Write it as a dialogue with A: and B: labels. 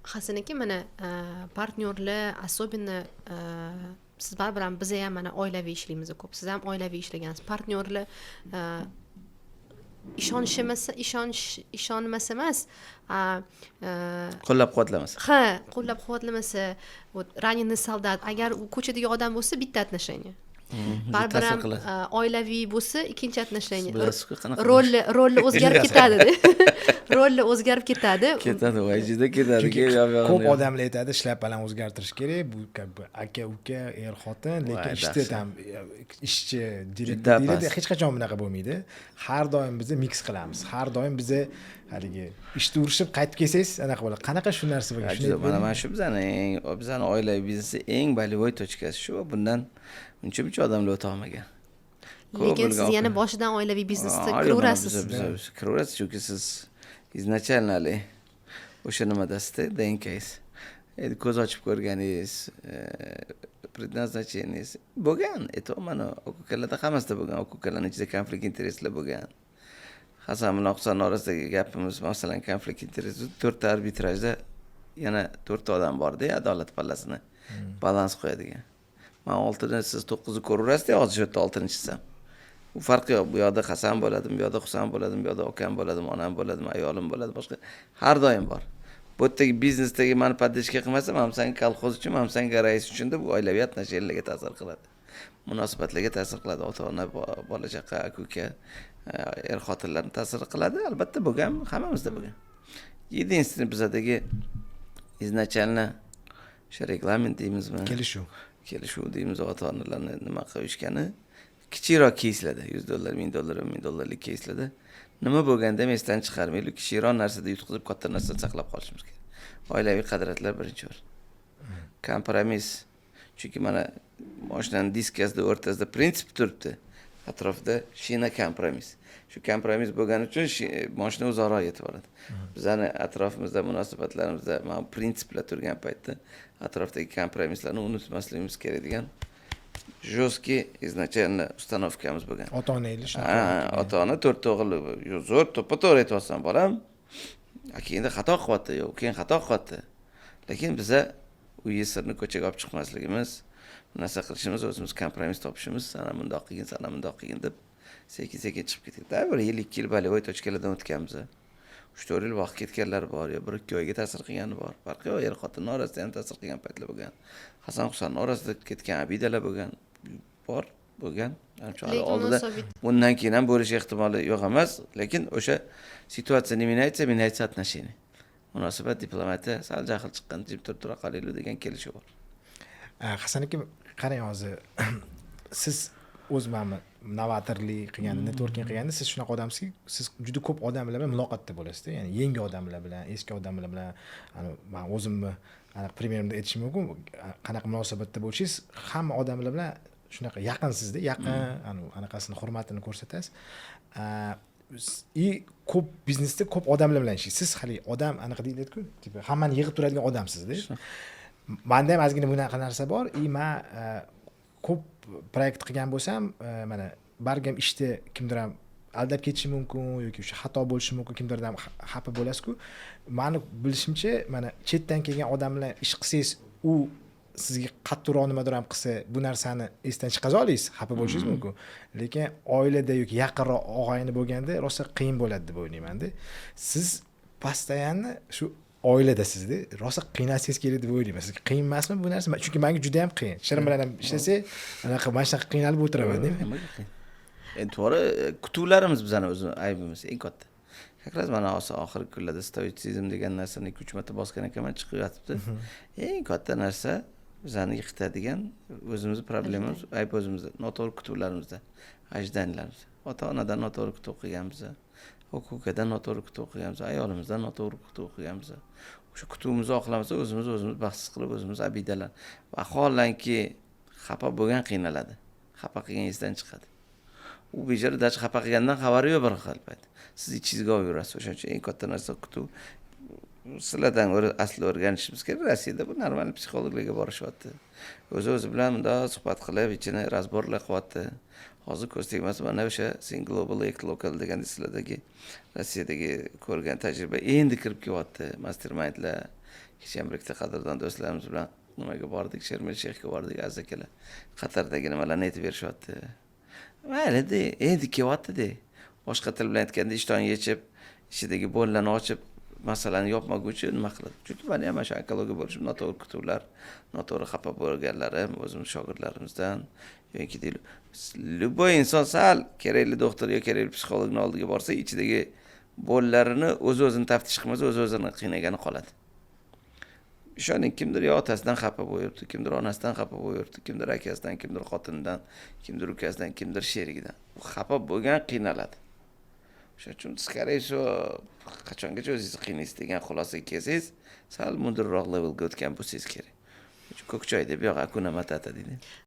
A: Hasan aka, mana partnyorlar, особенно siz baribir ham biz ham mana oilaviy ishlaymiz ko'p. Siz ham oilaviy ishlagansiz. Partnyorlar ishonmasa emas,
B: qo'llab-quvvatlamas.
A: ha, qo'llab-quvvatlamasa, вот раненый солдат, agar u ko'chadagi odam bo'lsa bitta отношение. Baribir ham oilaviy bo'lsa ikkinchi отношение. Rolli o'zgarib ketadi. Rolli o'zgarib ketadi.
B: Ketadi, vajida ketadi.
C: Ko'p odamlar aytadi, shlapalarni o'zgartirish kerak. Bu aka, uka, er, xotin, lekin ishda ham ishchi, direktor hech qachon bunaqa bo'lmaydi. Har doim biz mix qilamiz. Har doim biz haligi ishda urishib qaytib kelsangiz, anaqa bo'ladi. Qanaqa shu narsa bo'lgan?
B: Mana shu bizani oilaviy biznes eng bolевой точкasi shu. Bundan uncha odamlar o'ta olmagan.
A: Lekin siz yana boshidan oilaviy biznesda kiraverasiz.
B: Biz kiraverasiz, chunki siz izначально o'sha nimadasizda DNKsiz. Endi ko'z ochib ko'rganingiz, предназначениеңiz bo'lgan. Mana o'kukalarda hammasida bo'lgan. O'kukalarning ichida konflikt intereslar bo'lgan. Hasan bilan Husan orasidagi gapimiz, masalan, konflikt interesi 4 ta arbitrajda yana 4 ta odam borda, adolat pallasini balans qo'yadigan. Men 6ni siz 9ni ko'raverasiz, hozir shu yerda 6-chisam. U farqi yo'q. Bu yoqda Hasan bo'ladimi, bu yoqda Husan bo'ladimi, bu yoqda akam bo'ladimi, onam bo'ladimi, ayolim bo'ladi, boshqa har doim bor. Bu yerdagi biznesdagi meni podдержка qilmasam, ham sen kolxoz uchun, ham sen rais uchun deb oilaviy отношениyalarga ta'sir qiladi. Munosabatlarga ta'sir qiladi. Ota-ona, bola-chaqa, aka-uka, er-xotinlarga ta'sir qiladi. Albatta bo'lgan, hammamizda bo'lgan. Единственный bizdagi izначально o'sha reglament deymizmi? Kelishuv deymiz, ota-onalarni nima qilishgani kichikroq keyslarda, $100, $1000, $1000lik keyslarda nima bo'lganda ham esdan chiqarmaylik, kichikroq narsada yutqizib katta narsani saqlab qolishimiz kerak. Oilaviy qadriyatlar birinchi o'rin. Kompromiss. Chunki mana mashinaning diskasida o'rtasida prinsip turibdi. Atrofda shina kompromiss. Shu kompromiss bo'lgani uchun mashina uzoqroq yetib boradi. Bizning atrofimizda, munosabatlarimizda mana prinsiplar turgan paytda atrofdagi kompromisslarni unutmasligimiz kerak degan жесткий изначально установкamiz bo'lgan.
C: Ota-onanglar
B: shunaqa. Ota-ona 4 o'g'il zo'r to'ppa-to'g'ri aytayotsan bolam. Keyin xato qilyapti, yo'q, keyin xato qilyapti. Lekin biza u yesirni ko'chaga olib chiqmasligimiz, bu narsa qilishimiz, o'zimiz kompromiss topishimiz, sana bundoq qilgin, sana bundoq qilgin deb sekin-sekin chiqib ketdik. Bir yil, 2 yil bolевой точкаlardan o'tganmiz. 3-4 yil vaqt ketganlar bor, yo 1-2 oyga ta'sir qilgani bor. Farqi yo'q, er-xotinning orasida ham ta'sir qilgan paytlar bo'lgan. Hasan Husanning orasida ketgan abidalar bo'lgan. Bor bo'lgan. Oldida bundan keyin ham bo'lish ehtimoli yo'q emas, lekin o'sha situatsiya menaysa отношения. Munosabat diplomatiya sal jahl chiqqan, jim tura qolaylik degan kelishuv bor.
C: Hasan aka, qarang hozir siz o'z novatorlik qilganda, networking qilganda siz shunaqa odamsizki, siz juda ko'p odamlar bilan muloqotda bo'lasiz-da. Ya'ni yangi odamlar bilan, eski odamlar bilan, men o'zimni primerimda aytishim mumkin, qanaqa munosabatda bo'lishingiz, hamma odamlar bilan shunaqa yaqinsiz-da, yaqin, anaqasini hurmatini ko'rsatasiz. Ko'p biznesda ko'p odamlar bilan ishlaysiz. Siz hali odam anaqa deyiladi-ku, tipi hammani yig'ib turadigan odamsiz-da. Menda ham ozgina bunaqa narsa bor. Men ko'p proyekt qilgan bo'lsam, mana bargam ishda kimdir ham aldab ketishi mumkin yoki o'sha xato bo'lishi mumkin, kimdir ham xafa bo'lasiz-ku. Meni bilishimcha, mana chetdan kelgan odam bilan ish qilsangiz, u sizga qattiqroq nimadir ham qilsa, bu narsani esdan chiqaza olasiz, xafa bo'lishingiz mumkin. Lekin oilada yoki yaqinroq og'ayni bo'lganda rosa qiyin bo'ladi deb o'ylayman-da. Siz постоянно shu oiladasizda, rosa qiynalsangiz kerak deb o'ylayman. Sizga qiyin emasmi bu narsa? Chunki menga juda ham qiyin. Shirin bilan ham ishlasa, anaqa mana shunaqa qiynalib o'tiraman, deyman.
B: Endi to'g'ri, kutuvlarimiz bizning o'z aybimiz eng katta. Как раз mana oxirgi kunlarda stoitsizm degan narsani 2-3 marta bosgan ekanman, chiqib yotibdi. Eng katta narsa bizani yiqitadigan o'zimizning problemamiz, ayb o'zimizda, noto'g'ri kutuvlarimizda, ajdanilarimiz. Ota-onadan noto'g'ri kutuv qilganmiz. Huquqidan noto'g'ri kutuv qilganmiz, ayolimizdan noto'g'ri kutuv qilganmiz. O'sha kutuvimizni oqlamasa, o'zimiz baxtsiz qilib, o'zimiz abidalar. Vaholanki xafa bo'lgan qiynaladi. Xafa qilgan esdan chiqadi. U bejarada xafa qilgandan xabari yo'q bir xil payt. Siz ichingizga olib yurasiz. O'shaning uchun eng katta narsa kutuv. sizlardan asli o'rganishimiz kerak. Rossiyada bu normal psixologlarga borishyapti. O'zi bilan bundoq suhbat qilib, ichini razborlar qilyapti. Hozir ko'z tegmasa mana o'sha sen global ek lokal degan sizlardagi Rossiyadagi ko'rgan tajriba endi kirib kelyapti. Mastermindlar Kishanbrikda qadrdon do'stlarimiz bilan nimaga bordik? Shermel Sheyxga bordik, aziz akalar. Qatardagi nimalarni aytib berishyapti. Mayli, endi kelyapti-da. Boshqa til bilan aytganda ishton yechib, ichidagi bo'llarni ochib, masalani yopmaguncha nima qiladi? Chunki men ham shu onkologiya bo'lishim noto'g'ri kutuvlar, noto'g'ri xafa bo'lganlarim o'zim shogirdlarimizdan yoki deylik, любой inson sal kerakli doktor yoki kerakli psixologning oldiga borsa, ichidagi bo'llarini o'zini taftish qilmasa, o'zini qiynagani qoladi. Ishoning, kimdir otasidan xafa bo'libdi, kimdir onasidan xafa bo'libdi, kimdir akasidan, kimdir xotinidan, kimdir ukasidan, kimdir sherigidan. Xafa bo'lgan qiynaladi. Shuning uchun skорее всего qachongacha o'zingizni qiynaysiz degan xulosaga kelsangiz, sal mudurroq levelga o'tgan bo'lsangiz kerak. Ko'kchoy deb yo'q, Akuna Matata deydi.